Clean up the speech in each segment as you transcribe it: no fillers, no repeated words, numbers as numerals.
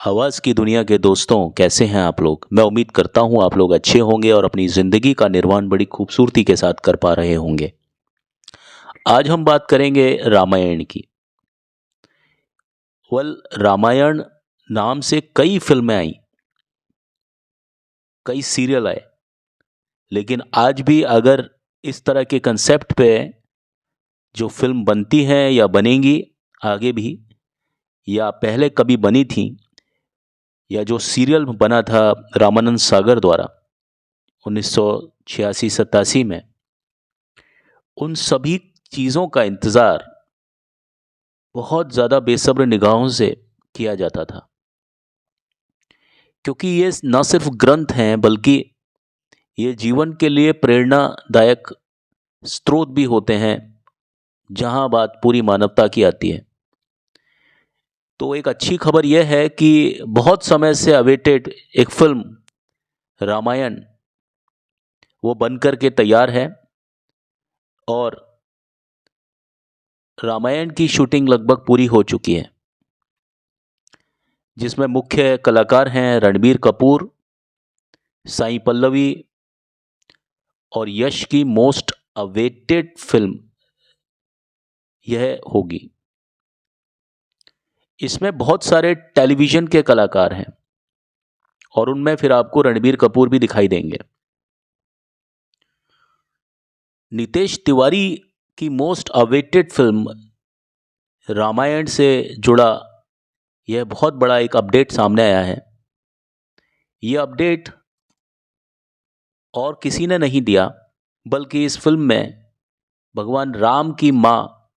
आवाज़ की दुनिया के दोस्तों, कैसे हैं आप लोग? मैं उम्मीद करता हूँ आप लोग अच्छे होंगे और अपनी ज़िंदगी का निर्वाण बड़ी खूबसूरती के साथ कर पा रहे होंगे। आज हम बात करेंगे रामायण की। रामायण नाम से कई फ़िल्में आईं, कई सीरियल आए, लेकिन आज भी अगर इस तरह के कंसेप्ट पे जो फ़िल्म बनती हैं या बनेंगी आगे भी, या पहले कभी बनी थीं, या जो सीरियल बना था रामानंद सागर द्वारा 1986-87 में, उन सभी चीज़ों का इंतज़ार बहुत ज़्यादा बेसब्र निगाहों से किया जाता था। क्योंकि ये न सिर्फ ग्रंथ हैं, बल्कि ये जीवन के लिए प्रेरणादायक स्रोत भी होते हैं, जहाँ बात पूरी मानवता की आती है। तो एक अच्छी खबर यह है कि बहुत समय से अवेटेड एक फ़िल्म रामायण वो बन कर के तैयार है, और रामायण की शूटिंग लगभग पूरी हो चुकी है, जिसमें मुख्य कलाकार हैं रणबीर कपूर, साई पल्लवी और यश की मोस्ट अवेटेड फिल्म यह होगी। इसमें बहुत सारे टेलीविज़न के कलाकार हैं और उनमें फिर आपको रणबीर कपूर भी दिखाई देंगे। नितेश तिवारी की मोस्ट अवेटेड फिल्म रामायण से जुड़ा यह बहुत बड़ा एक अपडेट सामने आया है। यह अपडेट और किसी ने नहीं दिया, बल्कि इस फिल्म में भगवान राम की माँ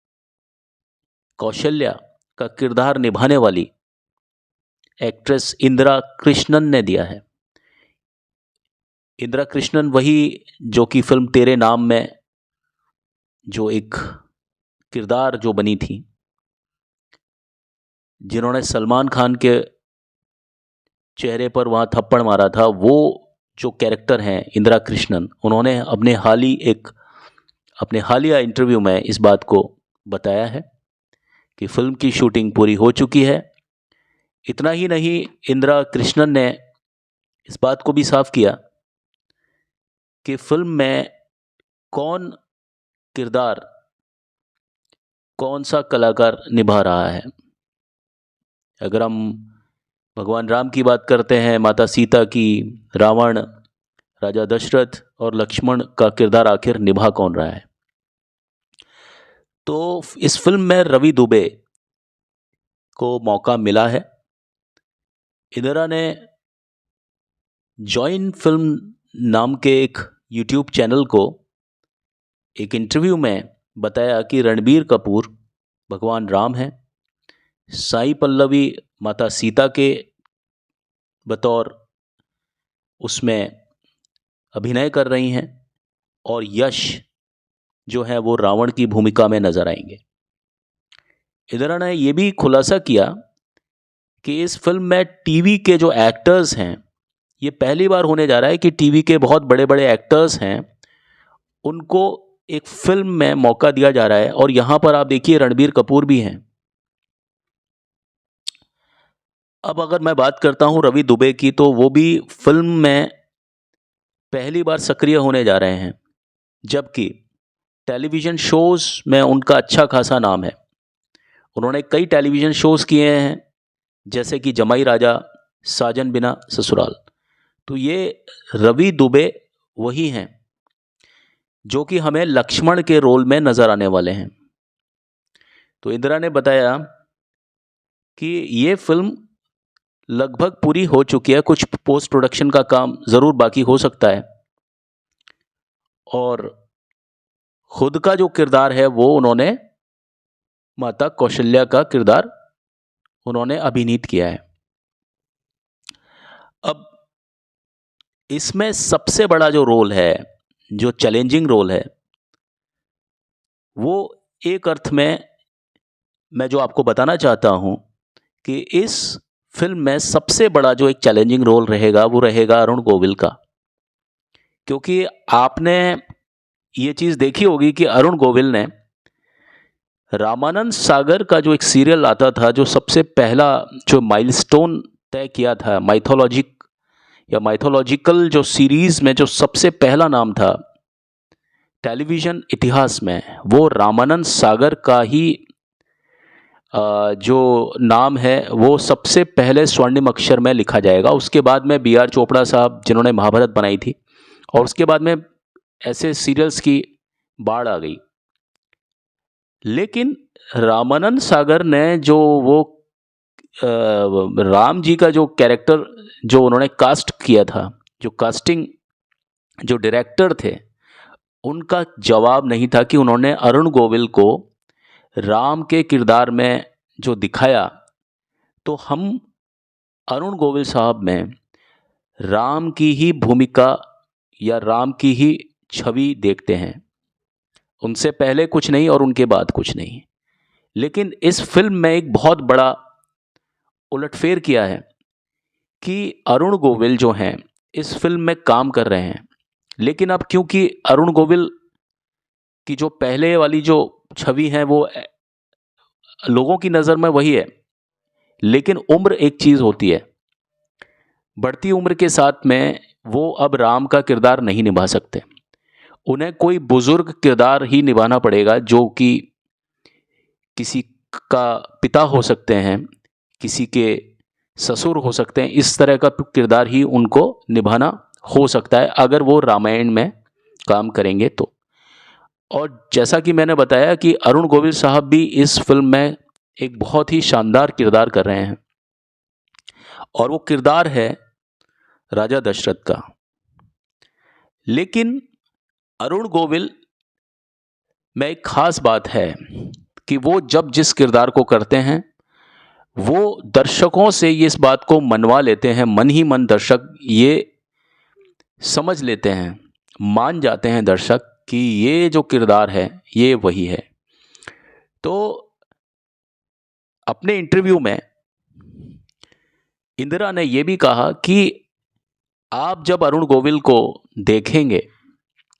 कौशल्या का किरदार निभाने वाली एक्ट्रेस इंदिरा कृष्णन ने दिया है। इंदिरा कृष्णन वही जो कि फिल्म तेरे नाम में जो एक किरदार जो बनी थी, जिन्होंने सलमान खान के चेहरे पर वहाँ थप्पड़ मारा था, वो जो कैरेक्टर हैं इंदिरा कृष्णन, उन्होंने अपने हालिया इंटरव्यू में इस बात को बताया है कि फ़िल्म की शूटिंग पूरी हो चुकी है। इतना ही नहीं, इंदिरा कृष्णन ने इस बात को भी साफ किया कि फ़िल्म में कौन किरदार, कौन सा कलाकार निभा रहा है। अगर हम भगवान राम की बात करते हैं, माता सीता की, रावण, राजा दशरथ और लक्ष्मण का किरदार आखिर निभा कौन रहा है। तो इस फिल्म में रवि दुबे को मौका मिला है। इंदिरा ने जॉइन फिल्म नाम के एक यूट्यूब चैनल को एक इंटरव्यू में बताया कि रणबीर कपूर भगवान राम हैं, साई पल्लवी माता सीता के बतौर उसमें अभिनय कर रही हैं, और यश जो है वो रावण की भूमिका में नजर आएंगे। इंदिरा ने यह भी खुलासा किया कि इस फिल्म में टीवी के जो एक्टर्स हैं, ये पहली बार होने जा रहा है कि टीवी के बहुत बड़े बड़े एक्टर्स हैं, उनको एक फिल्म में मौका दिया जा रहा है। और यहां पर आप देखिए रणबीर कपूर भी हैं। अब अगर मैं बात करता हूं रवि दुबे की, तो वो भी फिल्म में पहली बार सक्रिय होने जा रहे हैं, जबकि टेलीविज़न शोज़ में उनका अच्छा खासा नाम है। उन्होंने कई टेलीविज़न शोज़ किए हैं, जैसे कि जमाई राजा, साजन बिना ससुराल। तो ये रवि दुबे वही हैं जो कि हमें लक्ष्मण के रोल में नज़र आने वाले हैं। तो इंदिरा ने बताया कि ये फिल्म लगभग पूरी हो चुकी है, कुछ पोस्ट प्रोडक्शन का काम ज़रूर बाकी हो सकता है, और खुद का जो किरदार है वो उन्होंने माता कौशल्या का किरदार उन्होंने अभिनीत किया है। अब इसमें सबसे बड़ा जो रोल है, जो चैलेंजिंग रोल है, वो एक अर्थ में मैं जो आपको बताना चाहता हूं कि इस फिल्म में सबसे बड़ा जो एक चैलेंजिंग रोल रहेगा वो रहेगा अरुण गोविल का। क्योंकि आपने ये चीज़ देखी होगी कि अरुण गोविल ने रामानंद सागर का जो एक सीरियल आता था, जो सबसे पहला जो माइलस्टोन तय किया था, माइथोलॉजिकल जो सीरीज में जो सबसे पहला नाम था टेलीविज़न इतिहास में, वो रामानंद सागर का ही जो नाम है वो सबसे पहले स्वर्णिम अक्षर में लिखा जाएगा। उसके बाद में बी आर चोपड़ा साहब जिन्होंने महाभारत बनाई थी, और उसके बाद में ऐसे सीरियल्स की बाढ़ आ गई। लेकिन रामानंद सागर ने जो वो राम जी का जो कैरेक्टर जो उन्होंने कास्ट किया था, जो कास्टिंग जो डायरेक्टर थे, उनका जवाब नहीं था कि उन्होंने अरुण गोविल को राम के किरदार में जो दिखाया, तो हम अरुण गोविल साहब में राम की ही भूमिका या राम की ही छवि देखते हैं, उनसे पहले कुछ नहीं और उनके बाद कुछ नहीं। लेकिन इस फिल्म में एक बहुत बड़ा उलटफेर किया है कि अरुण गोविल जो हैं इस फिल्म में काम कर रहे हैं, लेकिन अब क्योंकि अरुण गोविल की जो पहले वाली जो छवि है वो लोगों की नज़र में वही है, लेकिन उम्र एक चीज़ होती है, बढ़ती उम्र के साथ में वो अब राम का किरदार नहीं निभा सकते, उन्हें कोई बुजुर्ग किरदार ही निभाना पड़ेगा, जो कि किसी का पिता हो सकते हैं, किसी के ससुर हो सकते हैं, इस तरह का किरदार ही उनको निभाना हो सकता है अगर वो रामायण में काम करेंगे तो। और जैसा कि मैंने बताया कि अरुण गोविल साहब भी इस फिल्म में एक बहुत ही शानदार किरदार कर रहे हैं, और वो किरदार है राजा दशरथ का। लेकिन अरुण गोविल में एक खास बात है कि वो जब जिस किरदार को करते हैं वो दर्शकों से ये इस बात को मनवा लेते हैं, मन ही मन दर्शक ये समझ लेते हैं, मान जाते हैं दर्शक कि ये जो किरदार है ये वही है। तो अपने इंटरव्यू में इंदिरा ने ये भी कहा कि आप जब अरुण गोविल को देखेंगे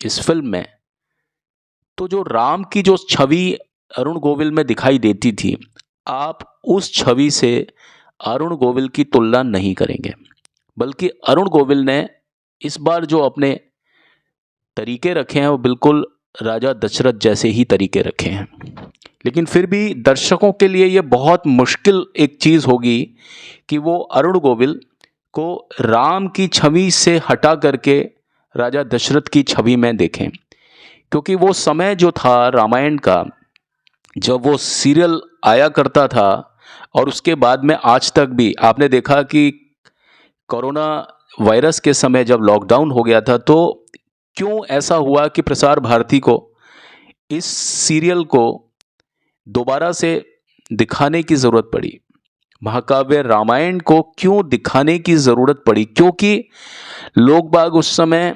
इस फिल्म में, तो जो राम की जो छवि अरुण गोविल में दिखाई देती थी, आप उस छवि से अरुण गोविल की तुलना नहीं करेंगे, बल्कि अरुण गोविल ने इस बार जो अपने तरीके रखे हैं वो बिल्कुल राजा दशरथ जैसे ही तरीके रखे हैं। लेकिन फिर भी दर्शकों के लिए ये बहुत मुश्किल एक चीज़ होगी कि वो अरुण गोविल को राम की छवि से हटा करके राजा दशरथ की छवि में देखें, क्योंकि वो समय जो था रामायण का, जब वो सीरियल आया करता था, और उसके बाद में आज तक भी आपने देखा कि कोरोना वायरस के समय जब लॉकडाउन हो गया था, तो क्यों ऐसा हुआ कि प्रसार भारती को इस सीरियल को दोबारा से दिखाने की ज़रूरत पड़ी, महाकाव्य रामायण को क्यों दिखाने की ज़रूरत पड़ी? क्योंकि लोग बाग उस समय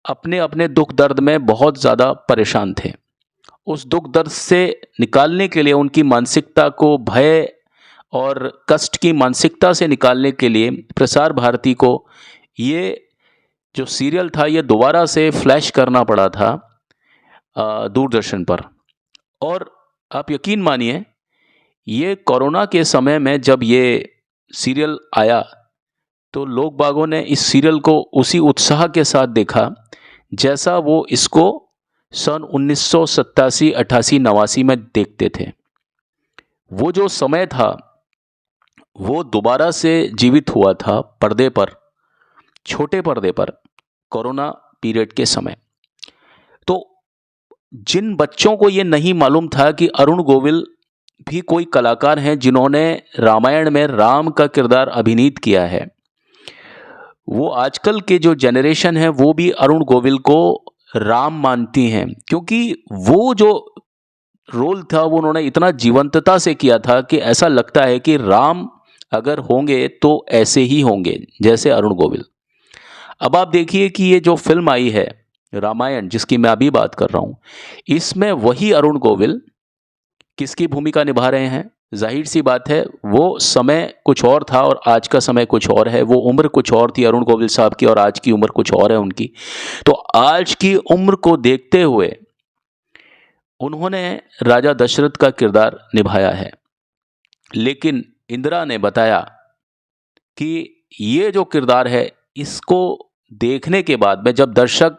अपने अपने दुख दर्द में बहुत ज़्यादा परेशान थे। उस दुख दर्द से निकालने के लिए, उनकी मानसिकता को भय और कष्ट की मानसिकता से निकालने के लिए प्रसार भारती को ये जो सीरियल था ये दोबारा से फ्लैश करना पड़ा था दूरदर्शन पर। और आप यकीन मानिए, ये कोरोना के समय में जब ये सीरियल आया तो लोग बागों ने इस सीरियल को उसी उत्साह के साथ देखा जैसा वो इसको सन 1987, 88, 89 में देखते थे। वो जो समय था वो दोबारा से जीवित हुआ था पर्दे पर, छोटे पर्दे पर, कोरोना पीरियड के समय। तो जिन बच्चों को ये नहीं मालूम था कि अरुण गोविल भी कोई कलाकार हैं जिन्होंने रामायण में राम का किरदार अभिनीत किया है, वो आजकल के जो जनरेशन है वो भी अरुण गोविल को राम मानती हैं, क्योंकि वो जो रोल था वो उन्होंने इतना जीवंतता से किया था कि ऐसा लगता है कि राम अगर होंगे तो ऐसे ही होंगे जैसे अरुण गोविल। अब आप देखिए कि ये जो फिल्म आई है रामायण, जिसकी मैं अभी बात कर रहा हूँ, इसमें वही अरुण गोविल किसकी भूमिका निभा रहे हैं? जाहिर सी बात है, वो समय कुछ और था और आज का समय कुछ और है, वो उम्र कुछ और थी अरुण गोविल साहब की और आज की उम्र कुछ और है उनकी। तो आज की उम्र को देखते हुए उन्होंने राजा दशरथ का किरदार निभाया है। लेकिन इंदिरा ने बताया कि ये जो किरदार है इसको देखने के बाद में जब दर्शक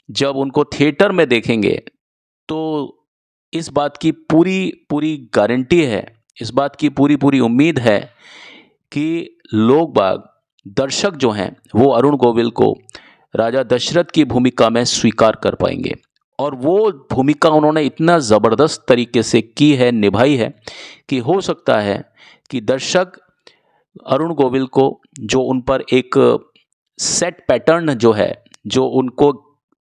जब उनको थिएटर में देखेंगे तो इस बात की पूरी पूरी गारंटी है, इस बात की पूरी पूरी उम्मीद है कि लोग बाग दर्शक जो हैं वो अरुण गोविल को राजा दशरथ की भूमिका में स्वीकार कर पाएंगे। और वो भूमिका उन्होंने इतना ज़बरदस्त तरीके से की है, निभाई है, कि हो सकता है कि दर्शक अरुण गोविल को जो उन पर एक सेट पैटर्न जो है, जो उनको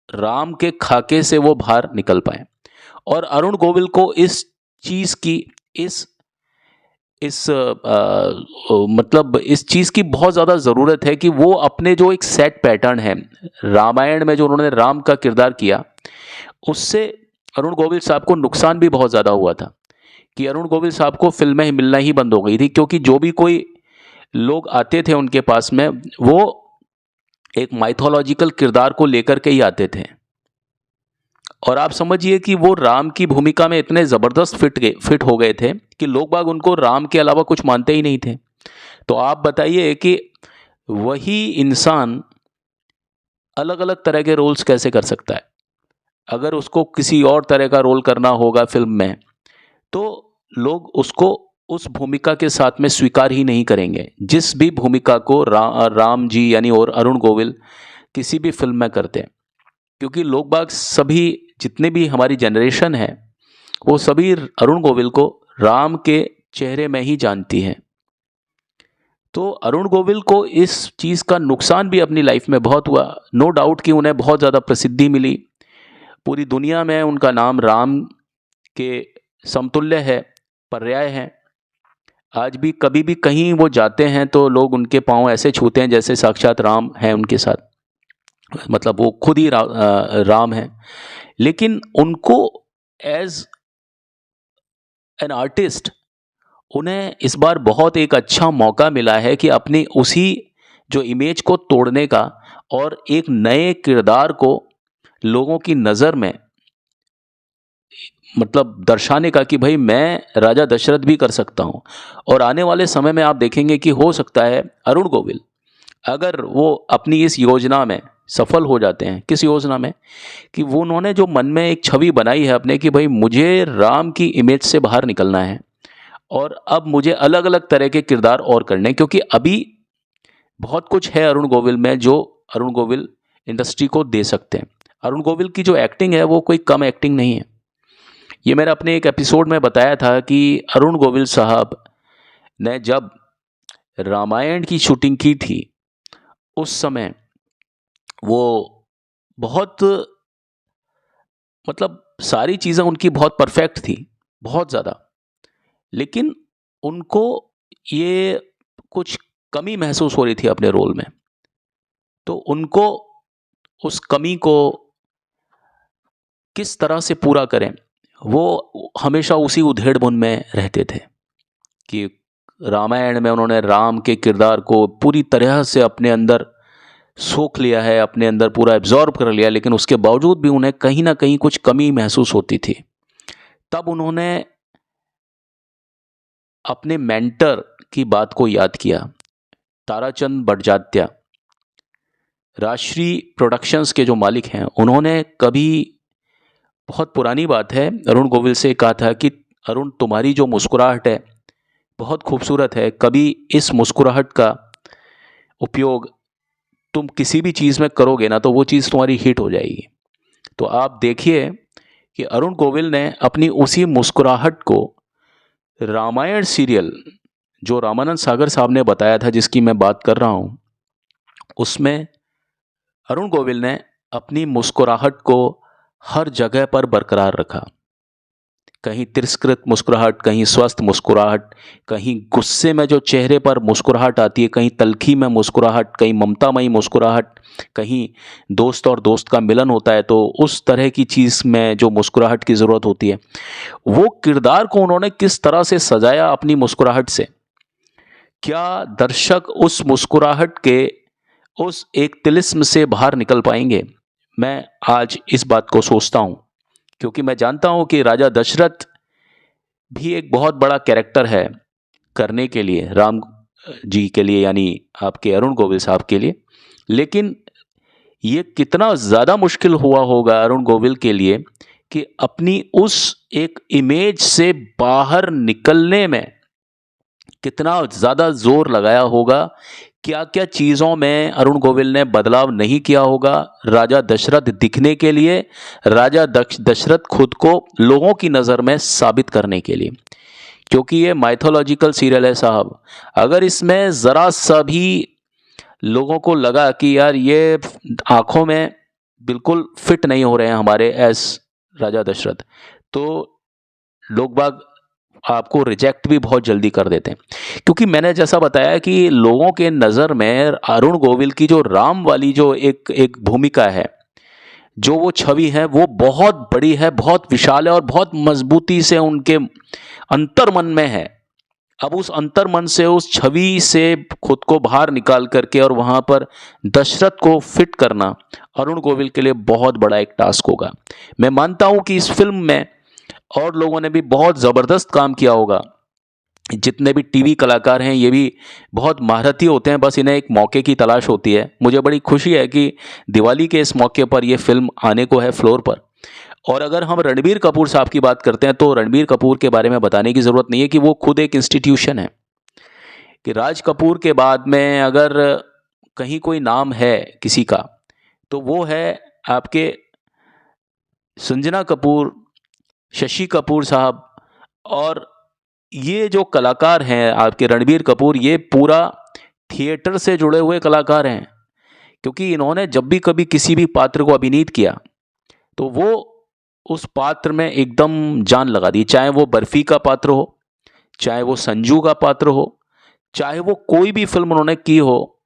राम के खाके से वो बाहर निकल पाए। और अरुण गोविल को इस चीज़ की मतलब इस चीज़ की बहुत ज़्यादा ज़रूरत है कि वो अपने जो एक सेट पैटर्न है, रामायण में जो उन्होंने राम का किरदार किया, उससे अरुण गोविल साहब को नुकसान भी बहुत ज़्यादा हुआ था कि अरुण गोविल साहब को फिल्में ही मिलना ही बंद हो गई थी, क्योंकि जो भी कोई लोग आते थे उनके पास में वो एक माइथोलॉजिकल किरदार को लेकर के ही आते थे। और आप समझिए कि वो राम की भूमिका में इतने ज़बरदस्त फिट हो गए थे कि लोग बाग उनको राम के अलावा कुछ मानते ही नहीं थे। तो आप बताइए कि वही इंसान अलग अलग तरह के रोल्स कैसे कर सकता है। अगर उसको किसी और तरह का रोल करना होगा फिल्म में तो लोग उसको उस भूमिका के साथ में स्वीकार ही नहीं करेंगे, जिस भी भूमिका को राम जी यानी और अरुण गोविल किसी भी फिल्म में करते हैं। क्योंकि लोग बाग सभी जितने भी हमारी जनरेशन है वो सभी अरुण गोविल को राम के चेहरे में ही जानती हैं। तो अरुण गोविल को इस चीज़ का नुकसान भी अपनी लाइफ में बहुत हुआ। नो डाउट कि उन्हें बहुत ज़्यादा प्रसिद्धि मिली, पूरी दुनिया में उनका नाम राम के समतुल्य है, पर्याय है। आज भी कभी भी कहीं वो जाते हैं तो लोग उनके पाँव ऐसे छूते हैं जैसे साक्षात राम हैं उनके साथ, मतलब वो खुद ही राम हैं। लेकिन उनको एज एन आर्टिस्ट उन्हें इस बार बहुत एक अच्छा मौका मिला है कि अपनी उसी जो इमेज को तोड़ने का और एक नए किरदार को लोगों की नज़र में मतलब दर्शाने का कि भाई मैं राजा दशरथ भी कर सकता हूँ। और आने वाले समय में आप देखेंगे कि हो सकता है अरुण गोविल अगर वो अपनी इस योजना में सफल हो जाते हैं, किस योजना में कि वो उन्होंने जो मन में एक छवि बनाई है अपने कि भाई मुझे राम की इमेज से बाहर निकलना है और अब मुझे अलग अलग तरह के किरदार और करने हैं, क्योंकि अभी बहुत कुछ है अरुण गोविल में जो अरुण गोविल इंडस्ट्री को दे सकते हैं। अरुण गोविल की जो एक्टिंग है वो कोई कम एक्टिंग नहीं है। ये मैंने अपने एक एपिसोड में बताया था कि अरुण गोविल साहब ने जब रामायण की शूटिंग की थी उस समय वो बहुत मतलब सारी चीज़ें उनकी बहुत परफेक्ट थी, बहुत ज़्यादा। लेकिन उनको ये कुछ कमी महसूस हो रही थी अपने रोल में, तो उनको उस कमी को किस तरह से पूरा करें वो हमेशा उसी उधेड़-बुन में रहते थे कि रामायण में उन्होंने राम के किरदार को पूरी तरह से अपने अंदर सोख लिया है, अपने अंदर पूरा एब्जॉर्ब कर लिया, लेकिन उसके बावजूद भी उन्हें कहीं ना कहीं कुछ कमी महसूस होती थी। तब उन्होंने अपने मेंटर की बात को याद किया, ताराचंद बड़जात्या, राजश्री प्रोडक्शंस के जो मालिक हैं। उन्होंने कभी, बहुत पुरानी बात है, अरुण गोविल से कहा था कि अरुण तुम्हारी जो मुस्कुराहट है बहुत खूबसूरत है, कभी इस मुस्कुराहट का उपयोग तुम किसी भी चीज़ में करोगे ना तो वो चीज़ तुम्हारी हिट हो जाएगी। तो आप देखिए कि अरुण गोविल ने अपनी उसी मुस्कुराहट को रामायण सीरियल जो रामानंद सागर साहब ने बताया था जिसकी मैं बात कर रहा हूँ, उसमें अरुण गोविल ने अपनी मुस्कुराहट को हर जगह पर बरकरार रखा। कहीं तिरस्कृत मुस्कुराहट, कहीं स्वस्थ मुस्कुराहट, कहीं गुस्से में जो चेहरे पर मुस्कुराहट आती है, कहीं तल्खी में मुस्कुराहट, कहीं ममतामयी मुस्कुराहट, कहीं दोस्त और दोस्त का मिलन होता है तो उस तरह की चीज़ में जो मुस्कुराहट की ज़रूरत होती है, वो किरदार को उन्होंने किस तरह से सजाया अपनी मुस्कुराहट से। क्या दर्शक उस मुस्कुराहट के उस एक तिलिस्म से बाहर निकल पाएंगे? मैं आज इस बात को सोचता हूँ, क्योंकि मैं जानता हूँ कि राजा दशरथ भी एक बहुत बड़ा कैरेक्टर है करने के लिए जी के लिए, यानी आपके अरुण गोविल साहब के लिए। लेकिन ये कितना ज़्यादा मुश्किल हुआ होगा अरुण गोविल के लिए कि अपनी उस एक इमेज से बाहर निकलने में कितना ज़्यादा ज़ोर लगाया होगा, क्या क्या चीज़ों में अरुण गोविल ने बदलाव नहीं किया होगा राजा दशरथ दिखने के लिए, राजा दशरथ खुद को लोगों की नज़र में साबित करने के लिए। क्योंकि ये माइथोलॉजिकल सीरियल है साहब, अगर इसमें ज़रा सा भी लोगों को लगा कि यार ये आंखों में बिल्कुल फिट नहीं हो रहे हैं हमारे एस राजा दशरथ, तो लोग बाग आपको रिजेक्ट भी बहुत जल्दी कर देते हैं। क्योंकि मैंने जैसा बताया कि लोगों के नज़र में अरुण गोविल की जो राम वाली जो एक एक भूमिका है, जो वो छवि है, वो बहुत बड़ी है, बहुत विशाल है और बहुत मजबूती से उनके अंतर्मन में है। अब उस अंतर्मन से, उस छवि से खुद को बाहर निकाल करके और वहाँ पर दशरथ को फिट करना अरुण गोविल के लिए बहुत बड़ा एक टास्क होगा। मैं मानता हूँ कि इस फिल्म में और लोगों ने भी बहुत ज़बरदस्त काम किया होगा। जितने भी टीवी कलाकार हैं ये भी बहुत महारथी होते हैं, बस इन्हें एक मौके की तलाश होती है। मुझे बड़ी खुशी है कि दिवाली के इस मौके पर यह फिल्म आने को है फ्लोर पर। और अगर हम रणबीर कपूर साहब की बात करते हैं तो रणबीर कपूर के बारे में बताने की ज़रूरत नहीं है कि वो खुद एक इंस्टीट्यूशन है। कि राज कपूर के बाद में अगर कहीं कोई नाम है किसी का, तो वो है आपके संजना कपूर, शशि कपूर साहब। और ये जो कलाकार हैं आपके रणबीर कपूर, ये पूरा थिएटर से जुड़े हुए कलाकार हैं। क्योंकि इन्होंने जब भी कभी किसी भी पात्र को अभिनीत किया तो वो उस पात्र में एकदम जान लगा दी। चाहे वो बर्फी का पात्र हो, चाहे वो संजू का पात्र हो, चाहे वो कोई भी फिल्म उन्होंने की हो,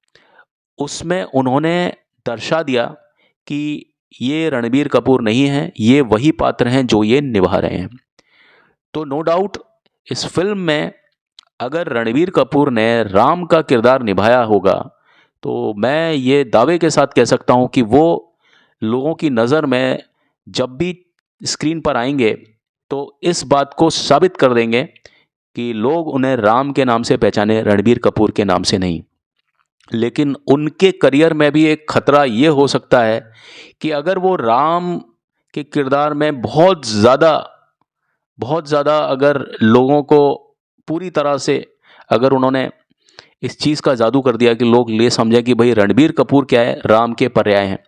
उसमें उन्होंने दर्शा दिया कि ये रणबीर कपूर नहीं है, ये वही पात्र हैं जो ये निभा रहे हैं। तो नो डाउट इस फिल्म में अगर रणबीर कपूर ने राम का किरदार निभाया होगा तो मैं ये दावे के साथ कह सकता हूँ कि वो लोगों की नज़र में जब भी स्क्रीन पर आएंगे तो इस बात को साबित कर देंगे कि लोग उन्हें राम के नाम से पहचाने, रणबीर कपूर के नाम से नहीं। लेकिन उनके करियर में भी एक खतरा ये हो सकता है कि अगर वो राम के किरदार में बहुत ज़्यादा अगर लोगों को पूरी तरह से अगर उन्होंने इस चीज़ का जादू कर दिया कि लोग ये समझें कि भाई रणबीर कपूर क्या है, राम के पर्याय हैं,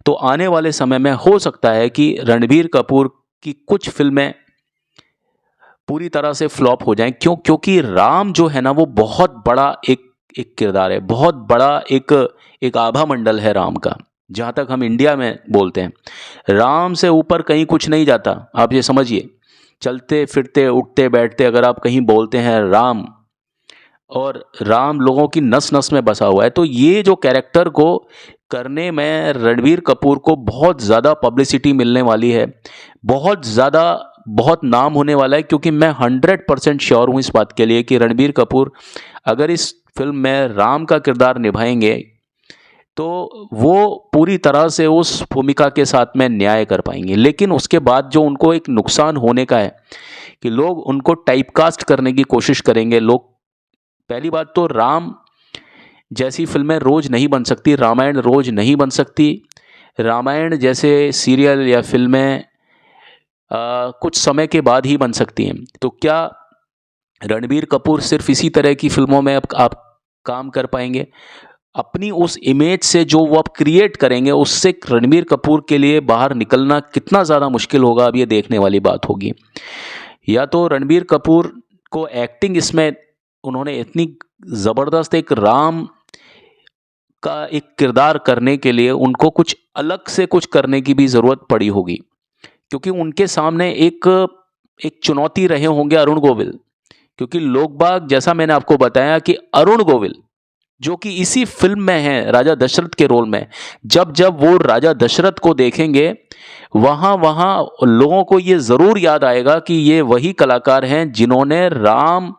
तो आने वाले समय में हो सकता है कि रणबीर कपूर की कुछ फिल्में पूरी तरह से फ्लॉप हो जाएं। क्योंकि राम जो है ना वो बहुत बड़ा एक एक किरदार है, बहुत बड़ा एक आभा मंडल है राम का। जहाँ तक हम इंडिया में बोलते हैं राम से ऊपर कहीं कुछ नहीं जाता। आप ये समझिए, चलते फिरते उठते बैठते अगर आप कहीं बोलते हैं राम, और राम लोगों की नस नस में बसा हुआ है, तो ये जो कैरेक्टर को करने में रणबीर कपूर को बहुत ज़्यादा पब्लिसिटी मिलने वाली है, बहुत ज़्यादा बहुत नाम होने वाला है। क्योंकि मैं 100% श्योर हूँ इस बात के लिए कि रणबीर कपूर अगर इस फिल्म में राम का किरदार निभाएंगे तो वो पूरी तरह से उस भूमिका के साथ में न्याय कर पाएंगे। लेकिन उसके बाद जो उनको एक नुकसान होने का है कि लोग उनको टाइपकास्ट करने की कोशिश करेंगे। लोग, पहली बात तो राम जैसी फिल्में रोज नहीं बन सकती, रामायण रोज नहीं बन सकती। रामायण जैसे सीरियल या फिल्में कुछ समय के बाद ही बन सकती हैं। तो क्या रणबीर कपूर सिर्फ इसी तरह की फिल्मों में अब आप काम कर पाएंगे? अपनी उस इमेज से जो वो अब क्रिएट करेंगे उससे रणबीर कपूर के लिए बाहर निकलना कितना ज़्यादा मुश्किल होगा, अब ये देखने वाली बात होगी। या तो रणबीर कपूर को एक्टिंग इसमें उन्होंने इतनी ज़बरदस्त एक राम का एक किरदार करने के लिए उनको कुछ अलग से कुछ करने की भी ज़रूरत पड़ी होगी। क्योंकि उनके सामने एक चुनौती रहे होंगे अरुण गोविल। क्योंकि लोग बाग, जैसा मैंने आपको बताया कि अरुण गोविल जो कि इसी फिल्म में है राजा दशरथ के रोल में, जब जब वो राजा दशरथ को देखेंगे वहाँ वहाँ लोगों को ये ज़रूर याद आएगा कि ये वही कलाकार हैं जिन्होंने राम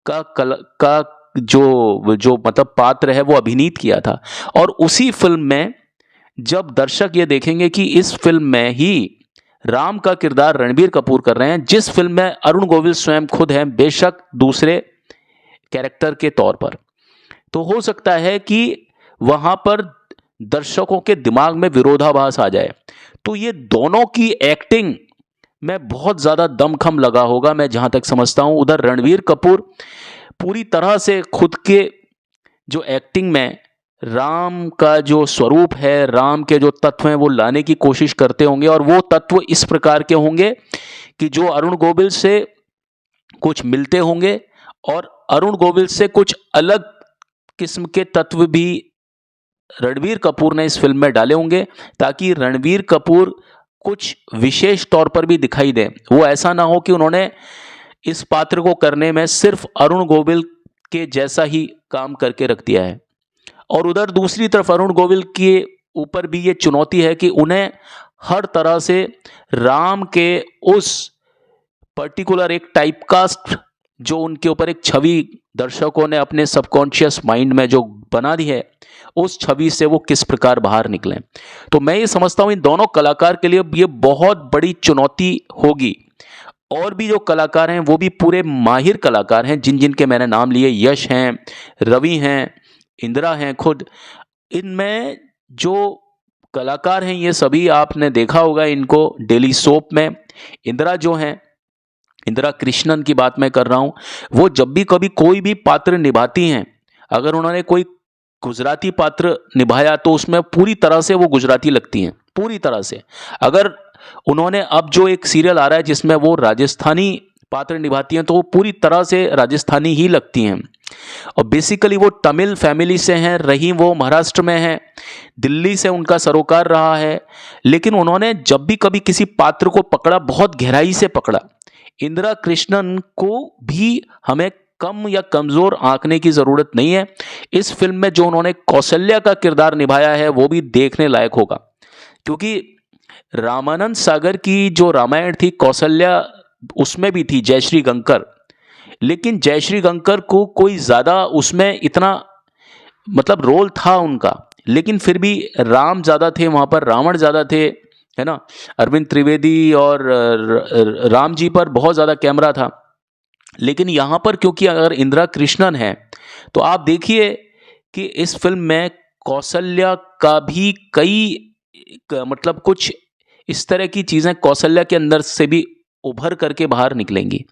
का जो मतलब पात्र है वो अभिनीत किया था। और उसी फिल्म में जब दर्शक ये देखेंगे कि इस फिल्म में ही राम का किरदार रणबीर कपूर कर रहे हैं, जिस फिल्म में अरुण गोविल स्वयं खुद हैं, बेशक दूसरे कैरेक्टर के तौर पर, तो हो सकता है कि वहाँ पर दर्शकों के दिमाग में विरोधाभास आ जाए। तो ये दोनों की एक्टिंग में बहुत ज़्यादा दमखम लगा होगा, मैं जहाँ तक समझता हूँ। उधर रणवीर कपूर पूरी तरह से खुद के जो एक्टिंग में राम का जो स्वरूप है, राम के जो तत्व हैं वो लाने की कोशिश करते होंगे, और वो तत्व इस प्रकार के होंगे कि जो अरुण गोविल से कुछ मिलते होंगे और अरुण गोविल से कुछ अलग किस्म के तत्व भी रणबीर कपूर ने इस फिल्म में डाले होंगे, ताकि रणबीर कपूर कुछ विशेष तौर पर भी दिखाई दें। वो ऐसा ना हो कि उन्होंने इस पात्र को करने में सिर्फ अरुण गोविल के जैसा ही काम करके रख दिया है। और उधर दूसरी तरफ अरुण गोविल के ऊपर भी ये चुनौती है कि उन्हें हर तरह से राम के उस पर्टिकुलर एक टाइपकास्ट जो उनके ऊपर एक छवि दर्शकों ने अपने सबकॉन्शियस माइंड में जो बना दी है, उस छवि से वो किस प्रकार बाहर निकलें। तो मैं ये समझता हूँ इन दोनों कलाकार के लिए ये बहुत बड़ी चुनौती होगी। और भी जो कलाकार हैं वो भी पूरे माहिर कलाकार हैं, जिन जिन के मैंने नाम लिए, यश हैं, रवि हैं, इंदिरा हैं खुद। इनमें जो कलाकार हैं ये सभी आपने देखा होगा इनको डेली सोप में। इंदिरा जो हैं, इंदिरा कृष्णन की बात मैं कर रहा हूँ, वो जब भी कभी कोई भी पात्र निभाती हैं, अगर उन्होंने कोई गुजराती पात्र निभाया तो उसमें पूरी तरह से वो गुजराती लगती हैं, पूरी तरह से। अगर उन्होंने अब जो एक सीरियल आ रहा है जिसमें वो राजस्थानी पात्र निभाती हैं तो वो पूरी तरह से राजस्थानी ही लगती हैं। और बेसिकली वो तमिल फैमिली से हैं, रही वो महाराष्ट्र में हैं, दिल्ली से उनका सरोकार रहा है, लेकिन उन्होंने जब भी कभी किसी पात्र को पकड़ा बहुत गहराई से पकड़ा। इंदिरा कृष्णन को भी हमें कम या कमज़ोर आंकने की ज़रूरत नहीं है। इस फिल्म में जो उन्होंने कौशल्या का किरदार निभाया है वो भी देखने लायक होगा, क्योंकि रामानंद सागर की जो रामायण थी, कौशल्या उसमें भी थी, जयश्री गंकर, लेकिन जयश्री गंकर को कोई ज़्यादा उसमें इतना मतलब रोल था उनका, लेकिन फिर भी राम ज़्यादा थे वहाँ पर, रावण ज़्यादा थे, है ना। अरविंद त्रिवेदी और राम जी पर बहुत ज़्यादा कैमरा था। लेकिन यहाँ पर क्योंकि अगर इंदिरा कृष्णन है तो आप देखिए कि इस फिल्म में कौशल्या का भी मतलब कुछ इस तरह की चीज़ें कौशल्या के अंदर से भी उभर करके बाहर निकलेंगी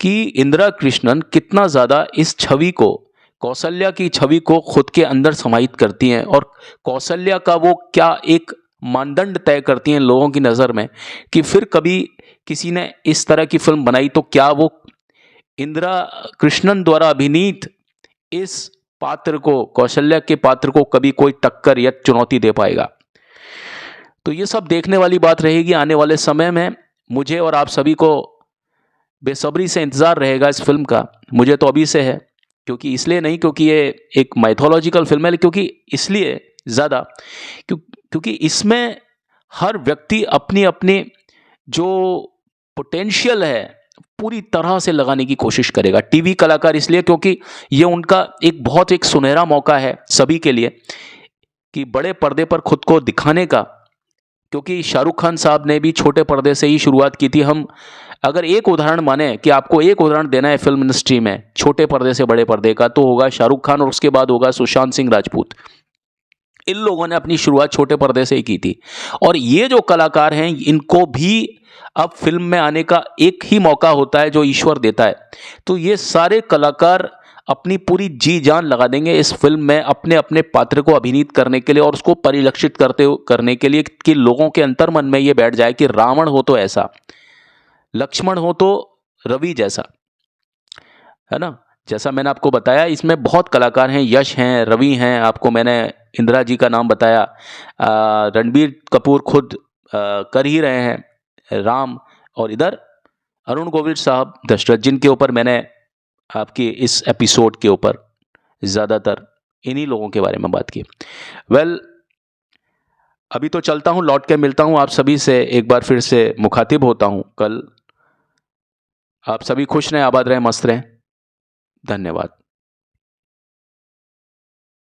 कि इंदिरा कृष्णन कितना ज़्यादा इस छवि को, कौशल्या की छवि को खुद के अंदर समाहित करती हैं, और कौशल्या का वो क्या एक मानदंड तय करती हैं लोगों की नज़र में कि फिर कभी किसी ने इस तरह की फिल्म बनाई तो क्या वो इंदिरा कृष्णन द्वारा अभिनीत इस पात्र को, कौशल्या के पात्र को कभी कोई टक्कर या चुनौती दे पाएगा। तो ये सब देखने वाली बात रहेगी आने वाले समय में। मुझे और आप सभी को बेसब्री से इंतज़ार रहेगा इस फिल्म का। मुझे तो अभी से है, क्योंकि इसलिए नहीं क्योंकि ये एक माइथोलॉजिकल फिल्म है, क्योंकि इसलिए ज़्यादा क्योंकि इसमें हर व्यक्ति अपनी अपनी जो पोटेंशियल है पूरी तरह से लगाने की कोशिश करेगा। टीवी कलाकार इसलिए क्योंकि ये उनका एक सुनहरा मौका है सभी के लिए कि बड़े पर्दे पर खुद को दिखाने का, क्योंकि शाहरुख खान साहब ने भी छोटे पर्दे से ही शुरुआत की थी। हम अगर एक उदाहरण माने कि आपको एक उदाहरण देना है फिल्म इंडस्ट्री में छोटे पर्दे से बड़े पर्दे का, तो होगा शाहरुख खान और उसके बाद होगा सुशांत सिंह राजपूत। इन लोगों ने अपनी शुरुआत छोटे पर्दे से ही की थी, और ये जो कलाकार हैं इनको भी अब फिल्म में आने का एक ही मौका होता है जो ईश्वर देता है। तो ये सारे कलाकार अपनी पूरी जी जान लगा देंगे इस फिल्म में अपने अपने पात्र को अभिनीत करने के लिए और उसको परिलक्षित करने के लिए कि लोगों के अंतर्मन में ये बैठ जाए कि रावण हो तो ऐसा, लक्ष्मण हो तो रवि जैसा, है ना। जैसा मैंने आपको बताया इसमें बहुत कलाकार हैं, यश हैं, रवि हैं, आपको मैंने इंदिरा जी का नाम बताया, रणबीर कपूर खुद कर ही रहे हैं राम, और इधर अरुण गोविल साहब दशरथ, जिनके ऊपर मैंने आपके इस एपिसोड के ऊपर ज़्यादातर इन्हीं लोगों के बारे में बात की। वेल, अभी तो चलता हूँ, लौट के मिलता हूँ आप सभी से, एक बार फिर से मुखातिब होता हूँ कल। आप सभी खुश रहें, आबाद रहें, मस्त रहें। धन्यवाद।